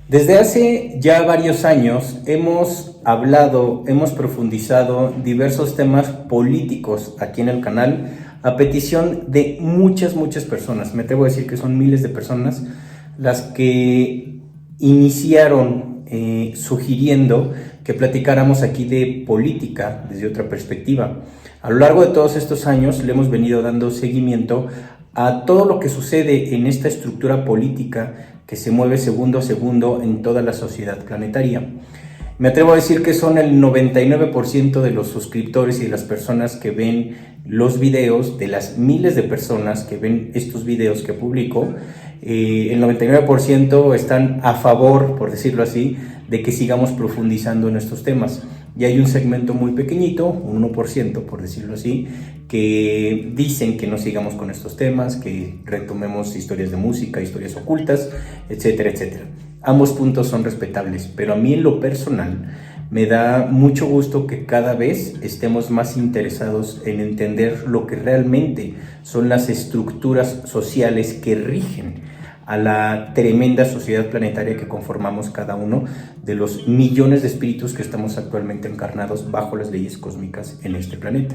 Desde hace ya varios años hemos hablado, hemos profundizado diversos temas políticos aquí en el canal a petición de muchas personas. Me atrevo a decir que son miles de personas las que iniciaron sugiriendo que platicáramos aquí de política desde otra perspectiva. A lo largo de todos estos años le hemos venido dando seguimiento a todo lo que sucede en esta estructura política que se mueve segundo a segundo en toda la sociedad planetaria. Me atrevo a decir que son el 99% de los suscriptores y de las personas que ven los videos, de las miles de personas que ven estos videos que publico, el 99% están a favor, por decirlo así, de que sigamos profundizando en estos temas. Y hay un segmento muy pequeñito, un 1%, por decirlo así, que dicen que no sigamos con estos temas, que retomemos historias de música, historias ocultas, etcétera, etcétera. Ambos puntos son respetables, pero a mí en lo personal me da mucho gusto que cada vez estemos más interesados en entender lo que realmente son las estructuras sociales que rigen a la tremenda sociedad planetaria que conformamos cada uno de los millones de espíritus que estamos actualmente encarnados bajo las leyes cósmicas en este planeta.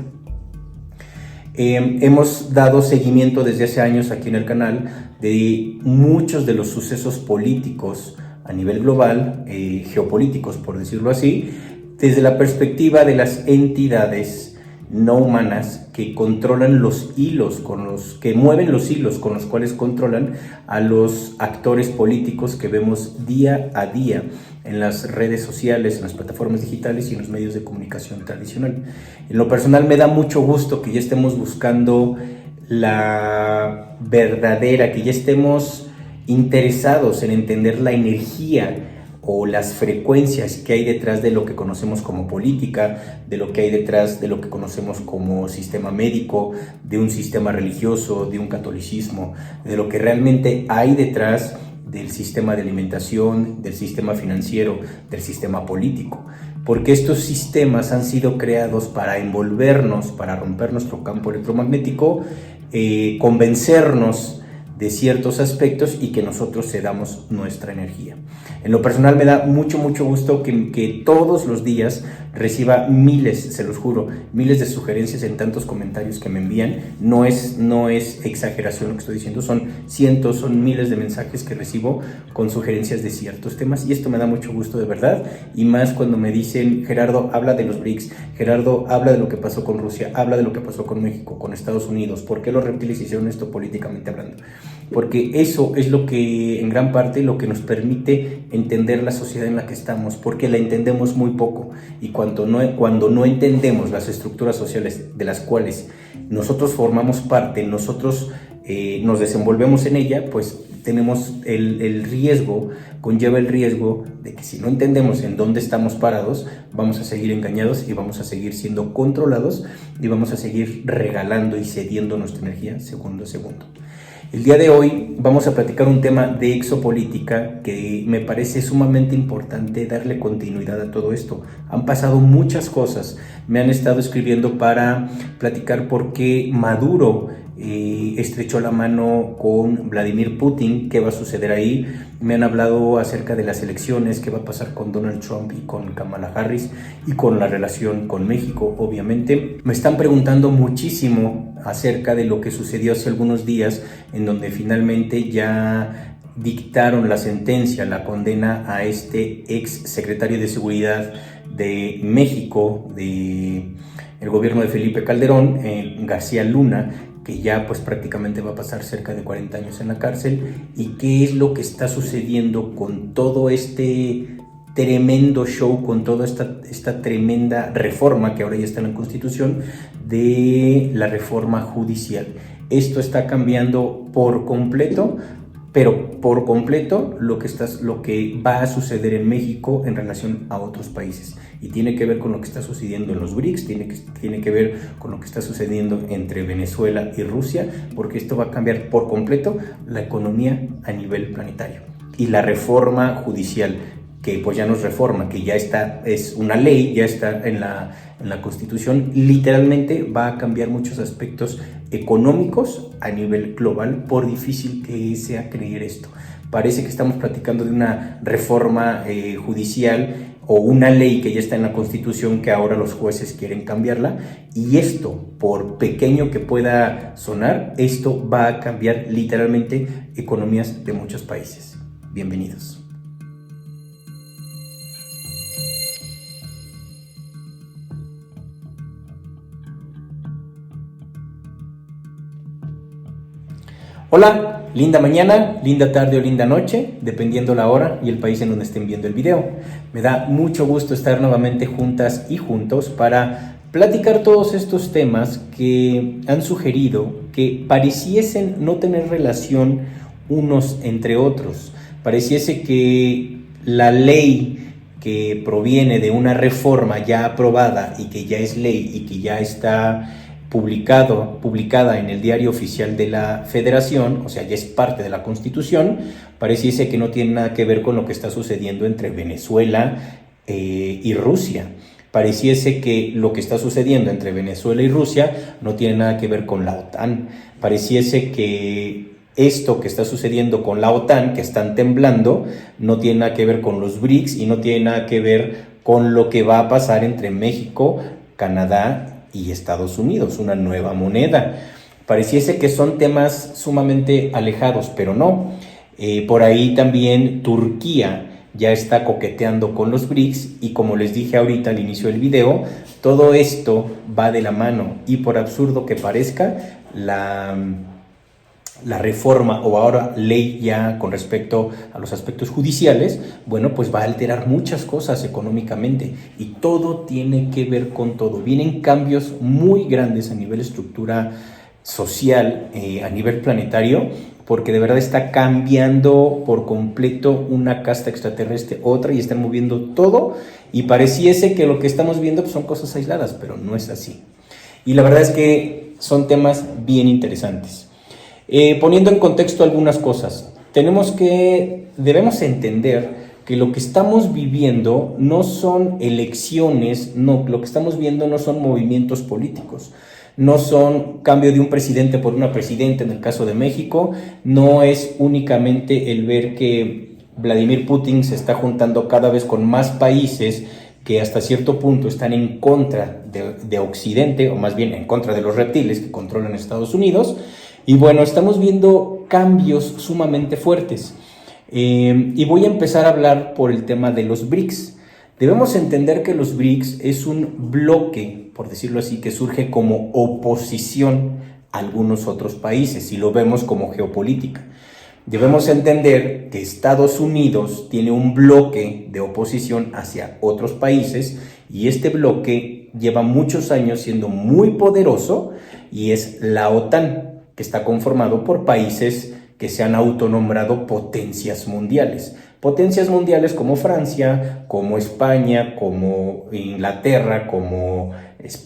Hemos dado seguimiento desde hace años aquí en el canal de muchos de los sucesos políticos a nivel global, geopolíticos por decirlo así, desde la perspectiva de las entidades no humanas que controlan los hilos, que mueven los hilos con los cuales controlan a los actores políticos que vemos día a día en las redes sociales, en las plataformas digitales y en los medios de comunicación tradicional. En lo personal me da mucho gusto que ya estemos buscando la verdadera, que ya estemos interesados en entender la energía o las frecuencias que hay detrás de lo que conocemos como política, de lo que hay detrás de lo que conocemos como sistema médico, de un sistema religioso, de un catolicismo, de lo que realmente hay detrás del sistema de alimentación, del sistema financiero, del sistema político. Porque estos sistemas han sido creados para envolvernos, para romper nuestro campo electromagnético, convencernos de ciertos aspectos y que nosotros cedamos nuestra energía. En lo personal me da mucho gusto que todos los días reciba miles, se los juro, miles de sugerencias en tantos comentarios que me envían. No es exageración lo que estoy diciendo, son cientos, son miles de mensajes que recibo con sugerencias de ciertos temas y esto me da mucho gusto de verdad, y más cuando me dicen: Gerardo, habla de los BRICS, Gerardo, habla de lo que pasó con Rusia, habla de lo que pasó con México, con Estados Unidos, ¿por qué los reptiles hicieron esto políticamente hablando? Porque eso es lo que, en gran parte, lo que nos permite entender la sociedad en la que estamos, porque la entendemos muy poco, y cuando no entendemos las estructuras sociales de las cuales nosotros formamos parte, nosotros nos desenvolvemos en ella, pues tenemos el riesgo, conlleva el riesgo de que si no entendemos en dónde estamos parados, vamos a seguir engañados y vamos a seguir siendo controlados y vamos a seguir regalando y cediendo nuestra energía segundo a segundo. El día de hoy vamos a platicar un tema de exopolítica que me parece sumamente importante darle continuidad a todo esto. Han pasado muchas cosas, me han estado escribiendo para platicar por qué Maduro estrechó la mano con Vladimir Putin, qué va a suceder ahí. Me han hablado acerca de las elecciones, qué va a pasar con Donald Trump y con Kamala Harris y con la relación con México, obviamente. Me están preguntando muchísimo acerca de lo que sucedió hace algunos días, en donde finalmente ya dictaron la sentencia, la condena a este ex secretario de Seguridad de México, de el gobierno de Felipe Calderón, García Luna, que ya pues prácticamente va a pasar cerca de 40 años en la cárcel. Y qué es lo que está sucediendo con todo este tremendo show, con toda esta tremenda reforma que ahora ya está en la Constitución, de la reforma judicial. Esto está cambiando por completo, pero por completo lo que va a suceder en México en relación a otros países, y tiene que ver con lo que está sucediendo en los BRICS, tiene que ver con lo que está sucediendo entre Venezuela y Rusia, porque esto va a cambiar por completo la economía a nivel planetario. Y la reforma judicial, que pues ya no es reforma, que ya está, es una ley, ya está en la Constitución, literalmente va a cambiar muchos aspectos económicos a nivel global, por difícil que sea creer esto. parece que estamos platicando de una reforma judicial o una ley que ya está en la Constitución que ahora los jueces quieren cambiarla, y esto, por pequeño que pueda sonar, esto va a cambiar literalmente economías de muchos países. Bienvenidos. Hola, linda mañana, linda tarde o linda noche, dependiendo la hora y el país en donde estén viendo el video. Me da mucho gusto estar nuevamente juntas y juntos para platicar todos estos temas que han sugerido que pareciesen no tener relación unos entre otros. Pareciese que la ley que proviene de una reforma ya aprobada y que ya es ley y que ya está publicada en el Diario Oficial de la Federación, o sea, ya es parte de la Constitución, pareciese que no tiene nada que ver con lo que está sucediendo entre Venezuela y Rusia. Pareciese que lo que está sucediendo entre Venezuela y Rusia no tiene nada que ver con la OTAN. Pareciese que esto que está sucediendo con la OTAN, que están temblando, no tiene nada que ver con los BRICS y no tiene nada que ver con lo que va a pasar entre México, Canadá y Estados Unidos, una nueva moneda. Pareciese que son temas sumamente alejados, pero no. Por ahí también Turquía ya está coqueteando con los BRICS y, como les dije ahorita al inicio del video, todo esto va de la mano, y por absurdo que parezca, la reforma o ahora ley ya con respecto a los aspectos judiciales, bueno, pues va a alterar muchas cosas económicamente, y todo tiene que ver con todo. Vienen cambios muy grandes a nivel estructura social, a nivel planetario, porque de verdad está cambiando por completo una casta extraterrestre, otra, y están moviendo todo, y pareciese que lo que estamos viendo pues, son cosas aisladas, pero no es así. Y la verdad es que son temas bien interesantes. Poniendo en contexto algunas cosas, debemos entender que lo que estamos viviendo no son elecciones, no, lo que estamos viendo no son movimientos políticos, no son cambio de un presidente por una presidenta en el caso de México, no es únicamente el ver que Vladimir Putin se está juntando cada vez con más países que hasta cierto punto están en contra de Occidente, o más bien en contra de los reptiles que controlan Estados Unidos. Y bueno, estamos viendo cambios sumamente fuertes. Y voy a empezar a hablar por el tema de los BRICS. Debemos entender que los BRICS es un bloque, por decirlo así, que surge como oposición a algunos otros países, y lo vemos como geopolítica. Debemos entender que Estados Unidos tiene un bloque de oposición hacia otros países, y este bloque lleva muchos años siendo muy poderoso, y es la OTAN, que está conformado por países que se han autonombrado potencias mundiales. Potencias mundiales como Francia, como España, como Inglaterra, como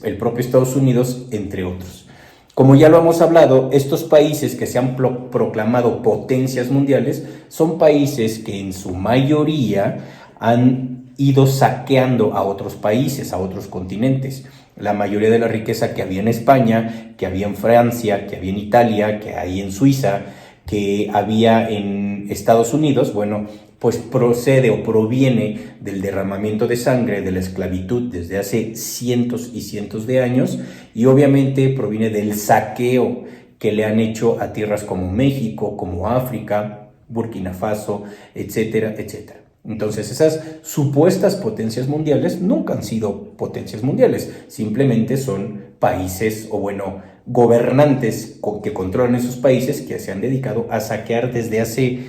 el propio Estados Unidos, entre otros. Como ya lo hemos hablado, estos países que se han proclamado potencias mundiales son países que en su mayoría han ido saqueando a otros países, a otros continentes. La mayoría de la riqueza que había en España, que había en Francia, que había en Italia, que hay en Suiza, que había en Estados Unidos, bueno, pues procede o proviene del derramamiento de sangre, de la esclavitud desde hace cientos y cientos de años, y obviamente proviene del saqueo que le han hecho a tierras como México, como África, Burkina Faso, etcétera, etcétera. Entonces, esas supuestas potencias mundiales nunca han sido potencias mundiales, simplemente son países o bueno, gobernantes que controlan esos países que se han dedicado a saquear desde hace,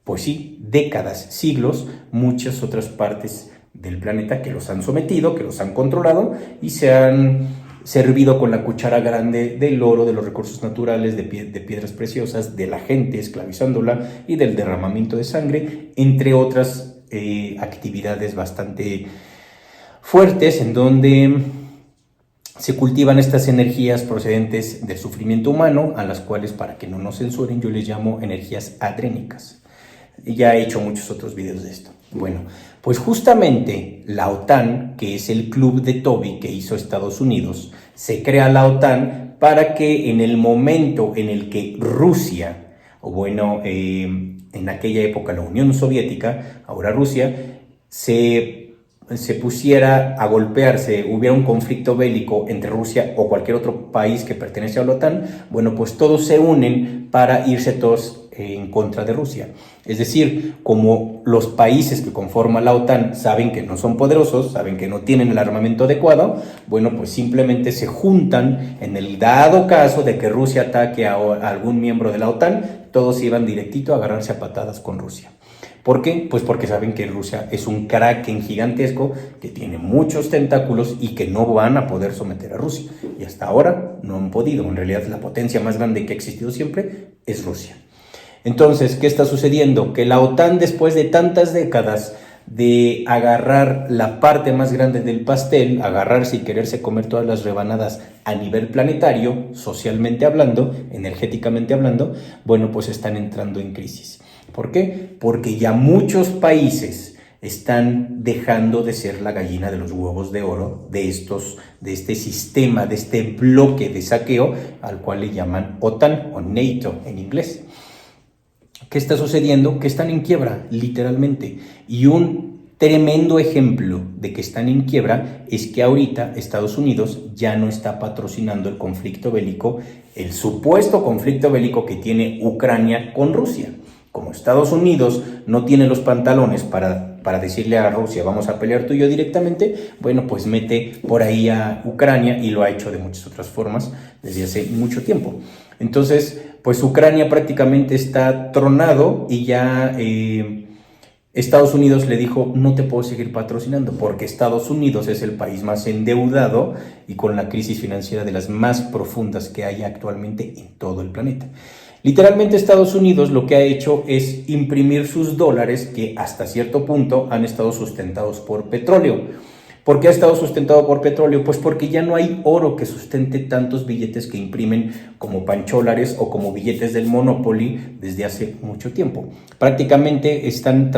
pues sí, décadas, siglos, muchas otras partes del planeta que los han sometido, que los han controlado y se han servido con la cuchara grande del oro, de los recursos naturales, de piedras preciosas, de la gente esclavizándola y del derramamiento de sangre, entre otras actividades bastante fuertes en donde se cultivan estas energías procedentes del sufrimiento humano, a las cuales, para que no nos censuren, yo les llamo energías adrénicas. Ya he hecho muchos otros videos de esto. Bueno, pues justamente la OTAN, que es el club de Toby que hizo Estados Unidos, se crea la OTAN para que en el momento en el que Rusia, o bueno, en aquella época la Unión Soviética, ahora Rusia, se pusiera a golpearse, hubiera un conflicto bélico entre Rusia o cualquier otro país que pertenece a la OTAN, bueno, pues todos se unen para irse todos en contra de Rusia. Es decir, como los países que conforman la OTAN saben que no son poderosos, saben que no tienen el armamento adecuado, bueno, pues simplemente se juntan en el dado caso de que Rusia ataque a algún miembro de la OTAN, todos iban directito a agarrarse a patadas con Rusia. ¿Por qué? Pues porque saben que Rusia es un kraken gigantesco que tiene muchos tentáculos y que no van a poder someter a Rusia. Y hasta ahora no han podido. En realidad la potencia más grande que ha existido siempre es Rusia. Entonces, ¿qué está sucediendo? Que la OTAN, después de tantas décadas de agarrar la parte más grande del pastel, agarrarse y quererse comer todas las rebanadas a nivel planetario, socialmente hablando, energéticamente hablando, bueno, pues están entrando en crisis. ¿Por qué? Porque ya muchos países están dejando de ser la gallina de los huevos de oro de este sistema, de este bloque de saqueo al cual le llaman OTAN o NATO en inglés. ¿Qué está sucediendo? Que están en quiebra, literalmente. Y un tremendo ejemplo de que están en quiebra es que ahorita Estados Unidos ya no está patrocinando el conflicto bélico, el supuesto conflicto bélico que tiene Ucrania con Rusia. Como Estados Unidos no tiene los pantalones para decirle a Rusia vamos a pelear tú y yo directamente, bueno, pues mete por ahí a Ucrania y lo ha hecho de muchas otras formas desde hace mucho tiempo. Entonces, pues Ucrania prácticamente está tronado y ya Estados Unidos le dijo no te puedo seguir patrocinando porque Estados Unidos es el país más endeudado y con la crisis financiera de las más profundas que hay actualmente en todo el planeta. Literalmente Estados Unidos lo que ha hecho es imprimir sus dólares que hasta cierto punto han estado sustentados por petróleo. ¿Por qué ha estado sustentado por petróleo? Pues porque ya no hay oro que sustente tantos billetes que imprimen como pancholares o como billetes del Monopoly desde hace mucho tiempo. Prácticamente están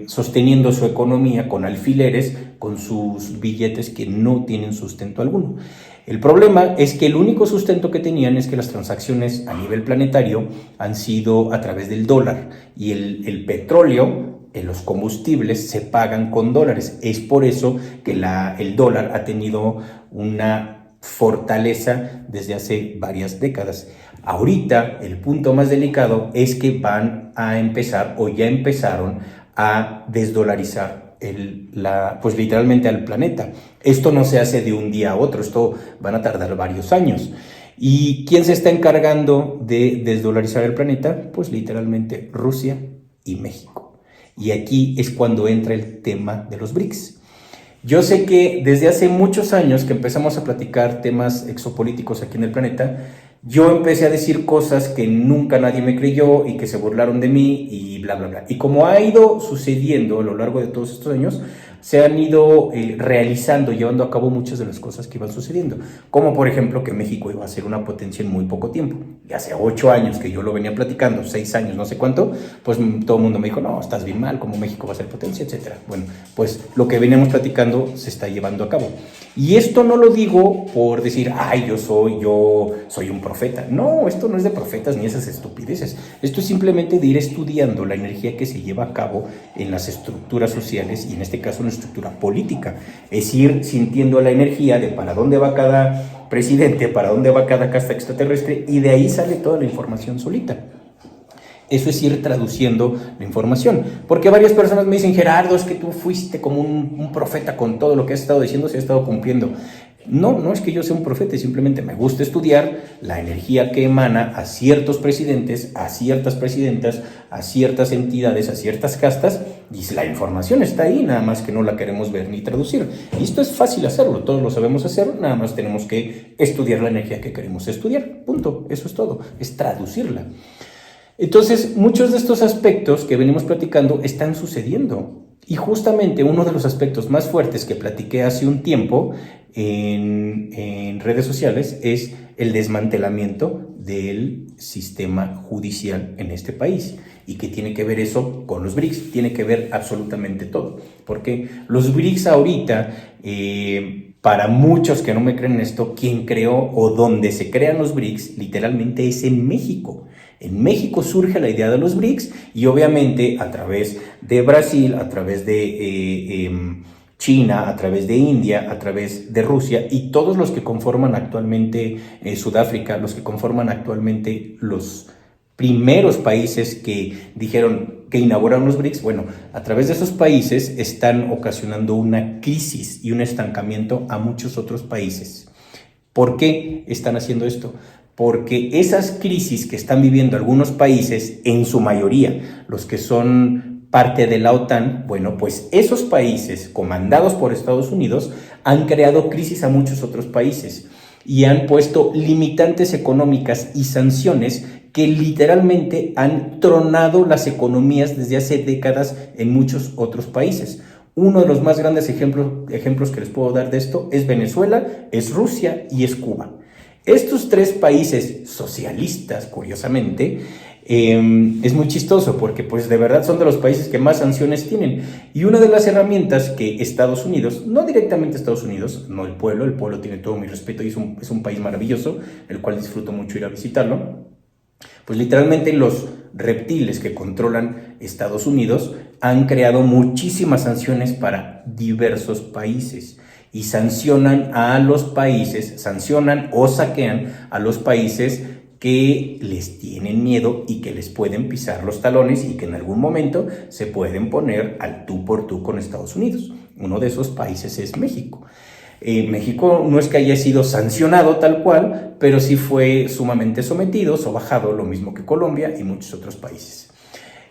sosteniendo su economía con alfileres, con sus billetes que no tienen sustento alguno. El problema es que el único sustento que tenían es que las transacciones a nivel planetario han sido a través del dólar y el petróleo, los combustibles se pagan con dólares. Es por eso que el dólar ha tenido una fortaleza desde hace varias décadas. Ahorita el punto más delicado es que van a empezar o ya empezaron a desdolarizar pues literalmente al planeta. Esto no se hace de un día a otro, esto van a tardar varios años. ¿Y quién se está encargando de desdolarizar el planeta? Pues literalmente Rusia y México. Y aquí es cuando entra el tema de los BRICS. Yo sé que desde hace muchos años que empezamos a platicar temas exopolíticos aquí en el planeta, yo empecé a decir cosas que nunca nadie me creyó y que se burlaron de mí y bla, bla, bla. Y como ha ido sucediendo a lo largo de todos estos años, se han ido realizando, llevando a cabo muchas de las cosas que iban sucediendo. Como por ejemplo que México iba a ser una potencia en muy poco tiempo. Y hace 8 años que yo lo venía platicando, 6 años, no sé cuánto, pues todo el mundo me dijo, no, estás bien mal, como México va a ser potencia, etc. Bueno, pues lo que veníamos platicando se está llevando a cabo. Y esto no lo digo por decir, ay, yo soy un profeta. No, esto no es de profetas ni esas estupideces. Esto es simplemente de ir estudiando la energía que se lleva a cabo en las estructuras sociales y en este caso en la estructura política. Es ir sintiendo la energía de para dónde va cada presidente, para dónde va cada casta extraterrestre y de ahí sale toda la información solita. Eso es ir traduciendo la información. Porque varias personas me dicen, Gerardo, es que tú fuiste como un profeta con todo lo que has estado diciendo, se ha estado cumpliendo. No es que yo sea un profeta, simplemente me gusta estudiar la energía que emana a ciertos presidentes, a ciertas presidentas, a ciertas entidades, a ciertas castas, y la información está ahí, nada más que no la queremos ver ni traducir. Y esto es fácil hacerlo, todos lo sabemos hacer, nada más tenemos que estudiar la energía que queremos estudiar, punto, eso es todo, es traducirla. Entonces, muchos de estos aspectos que venimos platicando están sucediendo. Y justamente uno de los aspectos más fuertes que platiqué hace un tiempo en redes sociales es el desmantelamiento del sistema judicial en este país. ¿Y qué tiene que ver eso con los BRICS? Tiene que ver absolutamente todo. Porque los BRICS ahorita, para muchos que no me creen esto, quien creó o donde se crean los BRICS literalmente es en México. En México surge la idea de los BRICS y obviamente a través de Brasil, a través de China, a través de India, a través de Rusia y todos los que conforman actualmente Sudáfrica, los que conforman actualmente los primeros países que dijeron que inauguraron los BRICS, bueno, a través de esos países están ocasionando una crisis y un estancamiento a muchos otros países. ¿Por qué están haciendo esto? Porque esas crisis que están viviendo algunos países, en su mayoría, los que son parte de la OTAN, bueno, pues esos países comandados por Estados Unidos han creado crisis a muchos otros países y han puesto limitantes económicas y sanciones que literalmente han tronado las economías desde hace décadas en muchos otros países. Uno de los más grandes ejemplos que les puedo dar de esto es Venezuela, es Rusia y es Cuba. Estos tres países socialistas, curiosamente, es muy chistoso porque pues de verdad son de los países que más sanciones tienen. Y una de las herramientas que Estados Unidos, no directamente Estados Unidos, no el pueblo tiene todo mi respeto y es un país maravilloso, el cual disfruto mucho ir a visitarlo, pues literalmente los reptiles que controlan Estados Unidos han creado muchísimas sanciones para diversos países y sancionan o saquean a los países que les tienen miedo y que les pueden pisar los talones y que en algún momento se pueden poner al tú por tú con Estados Unidos. Uno de esos países es México. México no es que haya sido sancionado tal cual, pero sí fue sumamente sometido, sobajado, lo mismo que Colombia y muchos otros países.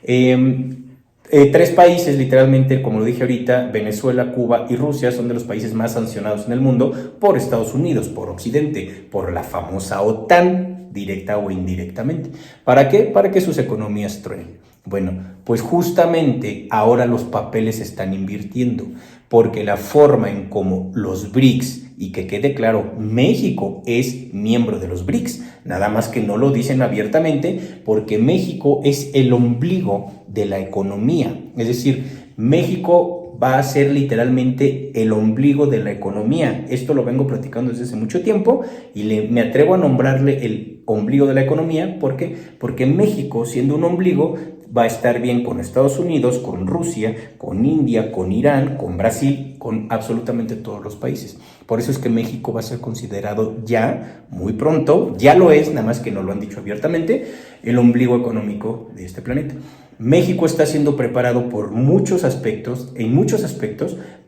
Tres países, literalmente, como lo dije ahorita, Venezuela, Cuba y Rusia, son de los países más sancionados en el mundo por Estados Unidos, por Occidente, por la famosa OTAN, directa o indirectamente. ¿Para qué? Para que sus economías truenen. Bueno, pues justamente ahora los papeles se están invirtiendo, porque la forma en cómo los BRICS, y que quede claro, México es miembro de los BRICS, nada más que no lo dicen abiertamente, porque México es el ombligo de la economía, es decir, México va a ser literalmente el ombligo de la economía. Esto lo vengo platicando desde hace mucho tiempo y me atrevo a nombrarle el ombligo de la economía. ¿Por qué? Porque México, siendo un ombligo, va a estar bien con Estados Unidos, con Rusia, con India, con Irán, con Brasil, con absolutamente todos los países. Por eso es que México va a ser considerado ya, muy pronto, ya lo es, nada más que no lo han dicho abiertamente, el ombligo económico de este planeta. México está siendo preparado en muchos aspectos,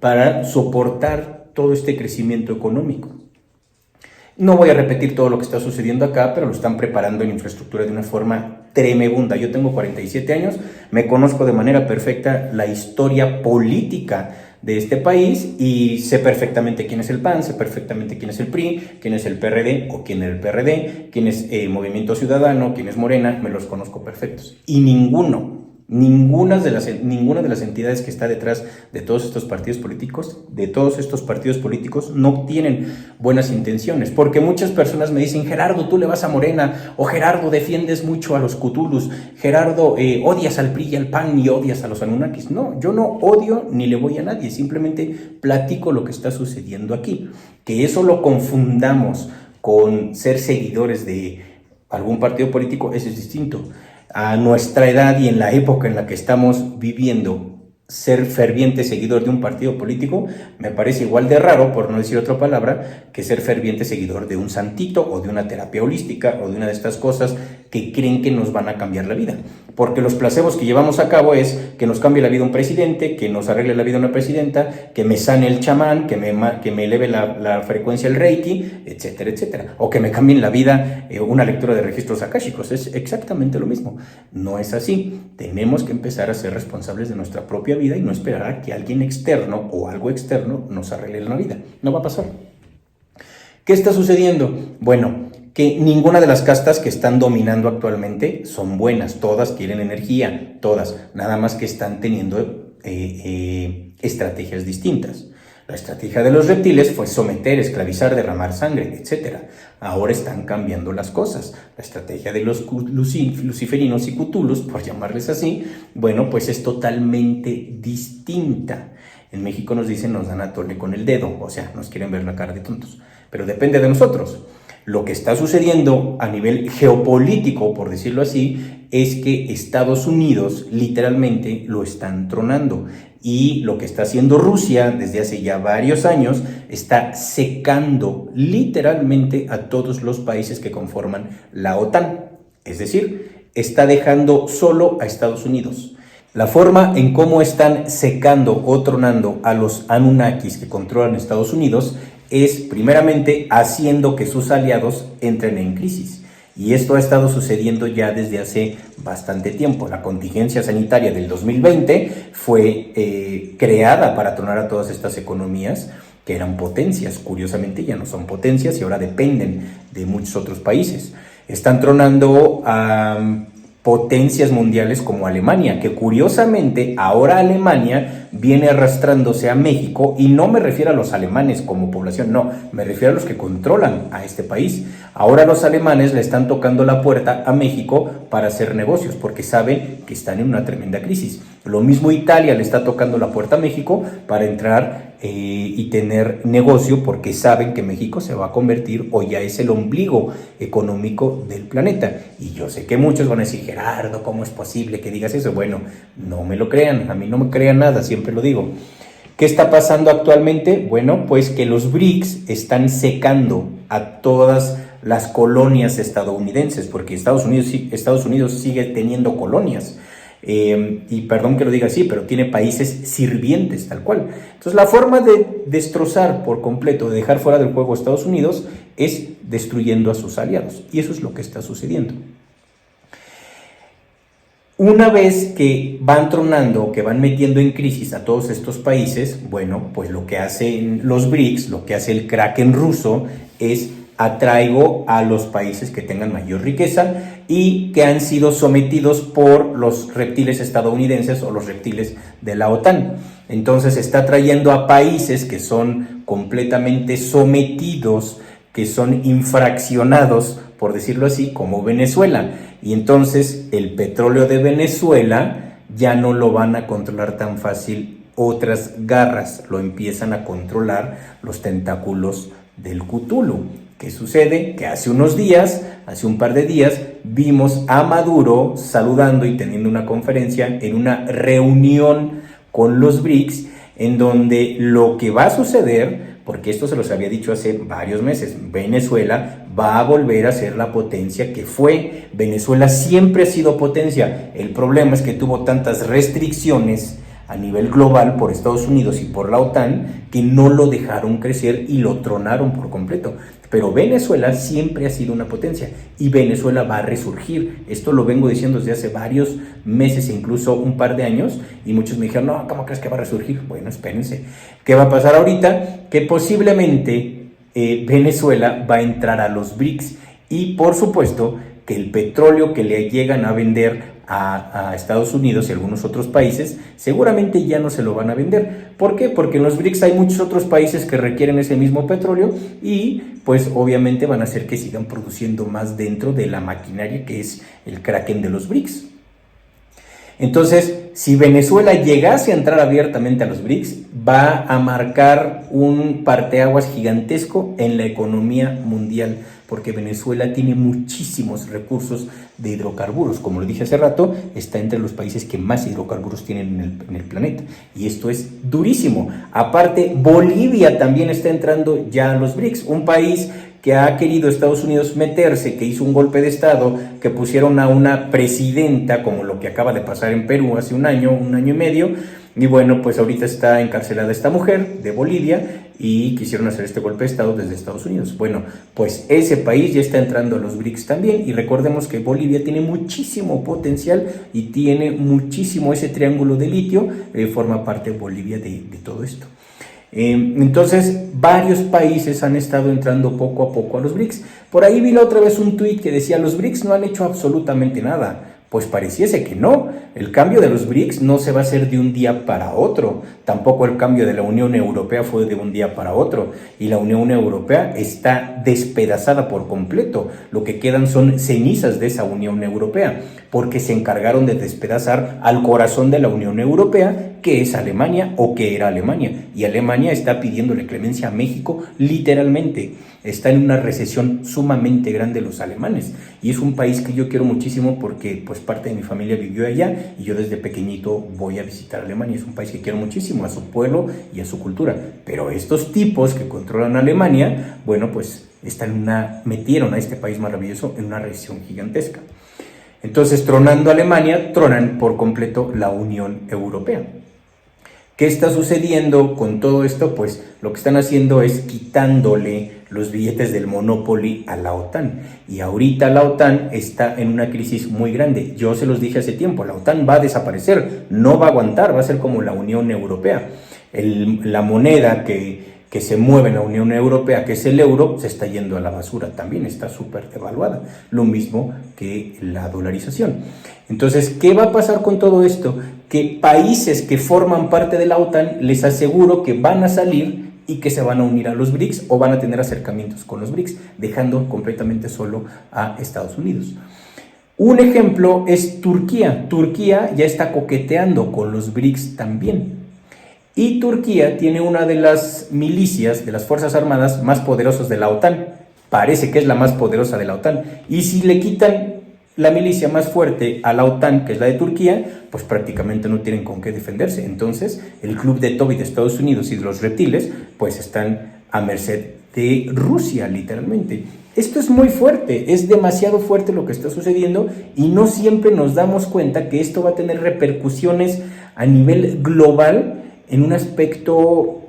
para soportar todo este crecimiento económico. No voy a repetir todo lo que está sucediendo acá, pero lo están preparando en infraestructura de una forma tremenda. Yo tengo 47 años, me conozco de manera perfecta la historia política de este país y sé perfectamente quién es el PAN, sé perfectamente quién es el PRI, quién es el PRD o quién es el PRD, quién es Movimiento Ciudadano, quién es Morena, me los conozco perfectos. Y ninguna de las entidades que está detrás de todos estos partidos políticos, no tienen buenas intenciones, porque muchas personas me dicen: Gerardo, tú le vas a Morena, o Gerardo, defiendes mucho a los cutulus, Gerardo, odias al PRI y al PAN y odias a los Anunnakis. No, yo no odio ni le voy a nadie, simplemente platico lo que está sucediendo aquí. Que eso lo confundamos con ser seguidores de algún partido político, eso es distinto. A nuestra edad y en la época en la que estamos viviendo, ser ferviente seguidor de un partido político me parece igual de raro, por no decir otra palabra, que ser ferviente seguidor de un santito o de una terapia holística o de una de estas cosas que creen que nos van a cambiar la vida. Porque los placebos que llevamos a cabo es que nos cambie la vida un presidente, que nos arregle la vida una presidenta, que me sane el chamán, que me eleve la frecuencia el reiki, etcétera, etcétera. O que me cambien la vida una lectura de registros akáshicos. Es exactamente lo mismo. No es así. Tenemos que empezar a ser responsables de nuestra propia vida y no esperar a que alguien externo o algo externo nos arregle la vida. No va a pasar. ¿Qué está sucediendo? Bueno, que ninguna de las castas que están dominando actualmente son buenas, todas quieren energía, todas, nada más que están teniendo estrategias distintas. La estrategia de los reptiles fue someter, esclavizar, derramar sangre, etc. Ahora están cambiando las cosas. La estrategia de los luciferinos y cthulhus, por llamarles así, bueno, pues es totalmente distinta. En México nos dicen, nos dan a tole con el dedo, o sea, nos quieren ver la cara de tontos, pero depende de nosotros. Lo que está sucediendo a nivel geopolítico, por decirlo así, es que Estados Unidos literalmente lo están tronando. Y lo que está haciendo Rusia desde hace ya varios años está secando literalmente a todos los países que conforman la OTAN. Es decir, está dejando solo a Estados Unidos. La forma en cómo están secando o tronando a los Anunnakis que controlan Estados Unidos es primeramente haciendo que sus aliados entren en crisis. Y esto ha estado sucediendo ya desde hace bastante tiempo. La contingencia sanitaria del 2020 fue creada para tronar a todas estas economías que eran potencias. Curiosamente ya no son potencias y ahora dependen de muchos otros países. Están tronando a potencias mundiales como Alemania, que curiosamente ahora Alemania viene arrastrándose a México, y no me refiero a los alemanes como población, no, me refiero a los que controlan a este país. Ahora los alemanes le están tocando la puerta a México para hacer negocios, porque saben que están en una tremenda crisis. Lo mismo Italia le está tocando la puerta a México para entrar y tener negocio, porque saben que México se va a convertir o ya es el ombligo económico del planeta. Y yo sé que muchos van a decir, Gerardo, ¿cómo es posible que digas eso? Bueno, no me lo crean, a mí no me crean nada, siempre lo digo. ¿Qué está pasando actualmente? Bueno, pues que los BRICS están secando a todas las colonias estadounidenses, porque Estados Unidos sigue teniendo colonias. Y perdón que lo diga así, pero tiene países sirvientes, tal cual. Entonces la forma de destrozar por completo, de dejar fuera del juego a Estados Unidos, es destruyendo a sus aliados, y eso es lo que está sucediendo. Una vez que van tronando, que van metiendo en crisis a todos estos países, bueno, pues lo que hacen los BRICS, lo que hace el Kraken ruso, es atraigo a los países que tengan mayor riqueza y que han sido sometidos por los reptiles estadounidenses o los reptiles de la OTAN. Entonces está trayendo a países que son completamente sometidos, que son infraccionados, por decirlo así, como Venezuela. Y entonces el petróleo de Venezuela ya no lo van a controlar tan fácil otras garras, lo empiezan a controlar los tentáculos del Cthulhu. ¿Qué sucede? Que hace un par de días, vimos a Maduro saludando y teniendo una conferencia en una reunión con los BRICS, en donde lo que va a suceder, porque esto se los había dicho hace varios meses, Venezuela va a volver a ser la potencia que fue. Venezuela siempre ha sido potencia. El problema es que tuvo tantas restricciones a nivel global por Estados Unidos y por la OTAN que no lo dejaron crecer y lo tronaron por completo. Pero Venezuela siempre ha sido una potencia y Venezuela va a resurgir. Esto lo vengo diciendo desde hace varios meses, incluso un par de años, y muchos me dijeron, no, ¿cómo crees que va a resurgir? Bueno, espérense. ¿Qué va a pasar ahorita? Que posiblemente Venezuela va a entrar a los BRICS, y por supuesto que el petróleo que le llegan a vender a Estados Unidos y algunos otros países, seguramente ya no se lo van a vender. ¿Por qué? Porque en los BRICS hay muchos otros países que requieren ese mismo petróleo y pues obviamente van a hacer que sigan produciendo más dentro de la maquinaria que es el Kraken de los BRICS. Entonces, si Venezuela llegase a entrar abiertamente a los BRICS, va a marcar un parteaguas gigantesco en la economía mundial, porque Venezuela tiene muchísimos recursos de hidrocarburos. Como lo dije hace rato, está entre los países que más hidrocarburos tienen en el planeta. Y esto es durísimo. Aparte, Bolivia también está entrando ya a los BRICS, un país que ha querido Estados Unidos meterse, que hizo un golpe de Estado, que pusieron a una presidenta, como lo que acaba de pasar en Perú hace un año y medio, y bueno, pues ahorita está encarcelada esta mujer de Bolivia, y quisieron hacer este golpe de Estado desde Estados Unidos. Bueno, pues ese país ya está entrando a los BRICS también, y recordemos que Bolivia tiene muchísimo potencial y tiene muchísimo ese triángulo de litio, forma parte Bolivia de todo esto. Entonces, varios países han estado entrando poco a poco a los BRICS. Por ahí vi la otra vez un tuit que decía, los BRICS no han hecho absolutamente nada. Pues pareciese que no. El cambio de los BRICS no se va a hacer de un día para otro. Tampoco el cambio de la Unión Europea fue de un día para otro. Y la Unión Europea está despedazada por completo. Lo que quedan son cenizas de esa Unión Europea, porque se encargaron de despedazar al corazón de la Unión Europea, qué es Alemania o qué era Alemania. Y Alemania está pidiéndole clemencia a México literalmente. Está en una recesión sumamente grande los alemanes. Y es un país que yo quiero muchísimo porque pues parte de mi familia vivió allá y yo desde pequeñito voy a visitar Alemania. Es un país que quiero muchísimo, a su pueblo y a su cultura. Pero estos tipos que controlan Alemania, bueno, pues metieron a este país maravilloso en una recesión gigantesca. Entonces, tronando Alemania, tronan por completo la Unión Europea. ¿Qué está sucediendo con todo esto? Pues lo que están haciendo es quitándole los billetes del Monopoly a la OTAN. Y ahorita la OTAN está en una crisis muy grande. Yo se los dije hace tiempo, la OTAN va a desaparecer, no va a aguantar, va a ser como la Unión Europea. La moneda que se mueve en la Unión Europea, que es el euro, se está yendo a la basura, también está súper devaluada, lo mismo que la dolarización. Entonces, ¿qué va a pasar con todo esto? Que países que forman parte de la OTAN, les aseguro que van a salir y que se van a unir a los BRICS o van a tener acercamientos con los BRICS, dejando completamente solo a Estados Unidos. Un ejemplo es Turquía. Turquía ya está coqueteando con los BRICS también. Y Turquía tiene una de las milicias, de las fuerzas armadas más poderosas de la OTAN. Parece que es la más poderosa de la OTAN. Y si le quitan la milicia más fuerte a la OTAN, que es la de Turquía, pues prácticamente no tienen con qué defenderse. Entonces, el club de Toby de Estados Unidos y de los reptiles, pues están a merced de Rusia, literalmente. Esto es muy fuerte, es demasiado fuerte lo que está sucediendo y no siempre nos damos cuenta que esto va a tener repercusiones a nivel global en un aspecto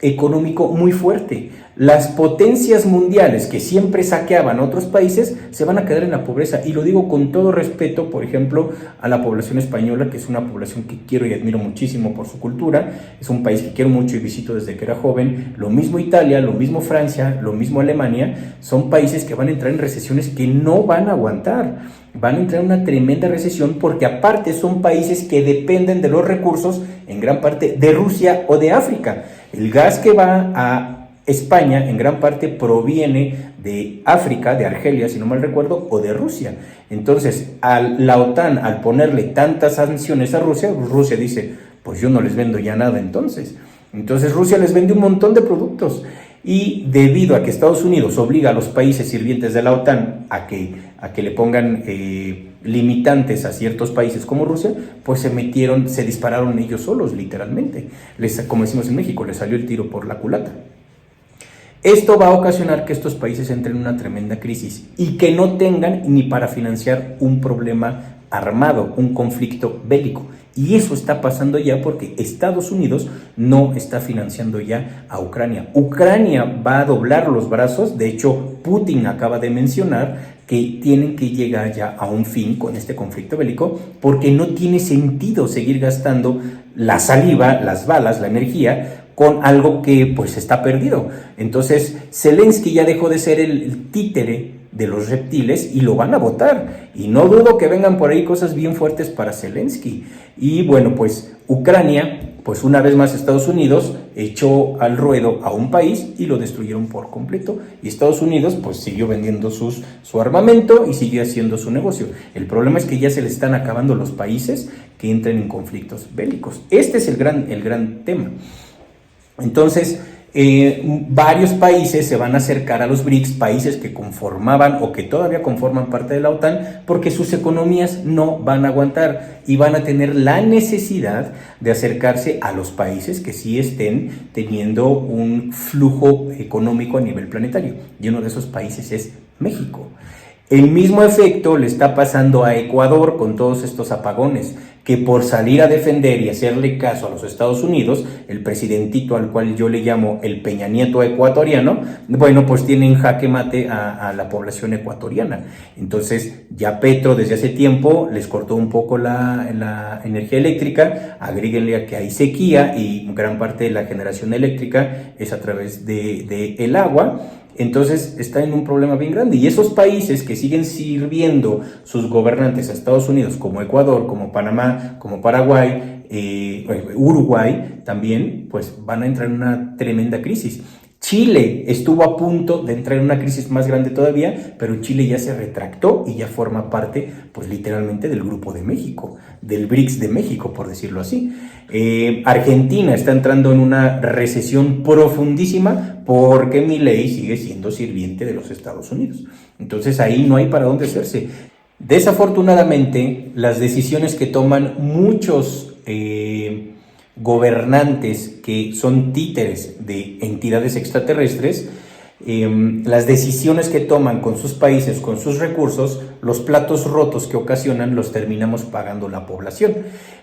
económico muy fuerte. Las potencias mundiales que siempre saqueaban a otros países se van a quedar en la pobreza, y lo digo con todo respeto, por ejemplo, a la población española, que es una población que quiero y admiro muchísimo por su cultura, es un país que quiero mucho y visito desde que era joven. Lo mismo Italia, lo mismo Francia, lo mismo Alemania, son países que van a entrar en recesiones que no van a aguantar, van a entrar en una tremenda recesión, porque aparte son países que dependen de los recursos en gran parte de Rusia o de África. El gas que va a España en gran parte proviene de África, de Argelia, si no mal recuerdo, o de Rusia. Entonces, la OTAN, al ponerle tantas sanciones a Rusia, Rusia dice, pues yo no les vendo ya nada entonces. Entonces Rusia les vende un montón de productos. Y debido a que Estados Unidos obliga a los países sirvientes de la OTAN a que le pongan limitantes a ciertos países como Rusia, pues se dispararon ellos solos, literalmente. Como decimos en México, les salió el tiro por la culata. Esto va a ocasionar que estos países entren en una tremenda crisis y que no tengan ni para financiar un problema armado, un conflicto bélico. Y eso está pasando ya porque Estados Unidos no está financiando ya a Ucrania. Ucrania va a doblar los brazos. De hecho, Putin acaba de mencionar que tienen que llegar ya a un fin con este conflicto bélico, porque no tiene sentido seguir gastando la saliva, las balas, la energía con algo que pues está perdido. Entonces Zelensky ya dejó de ser el títere de los reptiles y lo van a votar, y no dudo que vengan por ahí cosas bien fuertes para Zelensky. Y bueno, pues Ucrania, pues una vez más Estados Unidos echó al ruedo a un país y lo destruyeron por completo, y Estados Unidos pues siguió vendiendo su armamento y siguió haciendo su negocio. El problema es que ya se le están acabando los países que entren en conflictos bélicos. Este es el gran tema. Entonces, varios países se van a acercar a los BRICS, países que conformaban o que todavía conforman parte de la OTAN, porque sus economías no van a aguantar y van a tener la necesidad de acercarse a los países que sí estén teniendo un flujo económico a nivel planetario. Y uno de esos países es México. El mismo efecto le está pasando a Ecuador con todos estos apagones, que por salir a defender y hacerle caso a los Estados Unidos, el presidentito al cual yo le llamo el Peña Nieto ecuatoriano, bueno, pues tiene en jaque mate a la población ecuatoriana. Entonces ya Petro desde hace tiempo les cortó un poco la energía eléctrica, agréguenle a que hay sequía y gran parte de la generación eléctrica es a través de el agua. Entonces está en un problema bien grande, y esos países que siguen sirviendo sus gobernantes a Estados Unidos, como Ecuador, como Panamá, como Paraguay, Uruguay también, pues van a entrar en una tremenda crisis. Chile estuvo a punto de entrar en una crisis más grande todavía, pero Chile ya se retractó y ya forma parte, pues literalmente, del Grupo de México, del BRICS de México, por decirlo así. Argentina está entrando en una recesión profundísima porque Milei sigue siendo sirviente de los Estados Unidos. Entonces ahí no hay para dónde hacerse. Desafortunadamente, las decisiones que toman muchos gobernantes que son títeres de entidades extraterrestres, las decisiones que toman con sus países, con sus recursos, los platos rotos que ocasionan los terminamos pagando la población.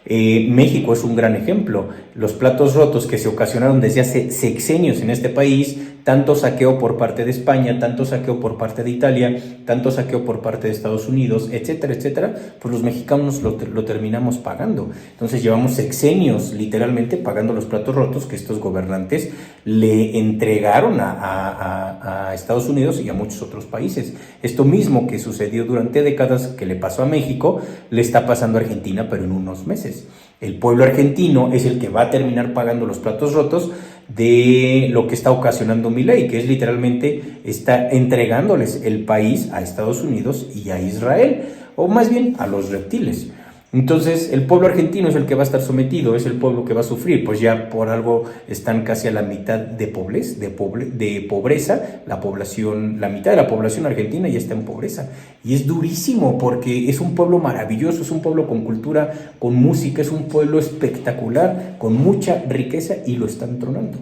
México es un gran ejemplo. Los platos rotos que se ocasionaron desde hace sexenios en este país, tanto saqueo por parte de España, tanto saqueo por parte de Italia, tanto saqueo por parte de Estados Unidos, etcétera, etcétera, pues los mexicanos lo terminamos pagando. Entonces llevamos sexenios literalmente pagando los platos rotos que estos gobernantes le entregaron a Estados Unidos y a muchos otros países. Esto mismo que sucedió durante décadas, que le pasó a México, le está pasando a Argentina, pero en unos meses. El pueblo argentino es el que va a terminar pagando los platos rotos de lo que está ocasionando Milei, que es literalmente está entregándoles el país a Estados Unidos y a Israel, o más bien a los reptiles. Entonces el pueblo argentino es el que va a estar sometido, es el pueblo que va a sufrir, pues ya por algo están casi a la mitad de pobreza, la población, la mitad de la población argentina ya está en pobreza, y es durísimo porque es un pueblo maravilloso, es un pueblo con cultura, con música, es un pueblo espectacular, con mucha riqueza, y lo están tronando.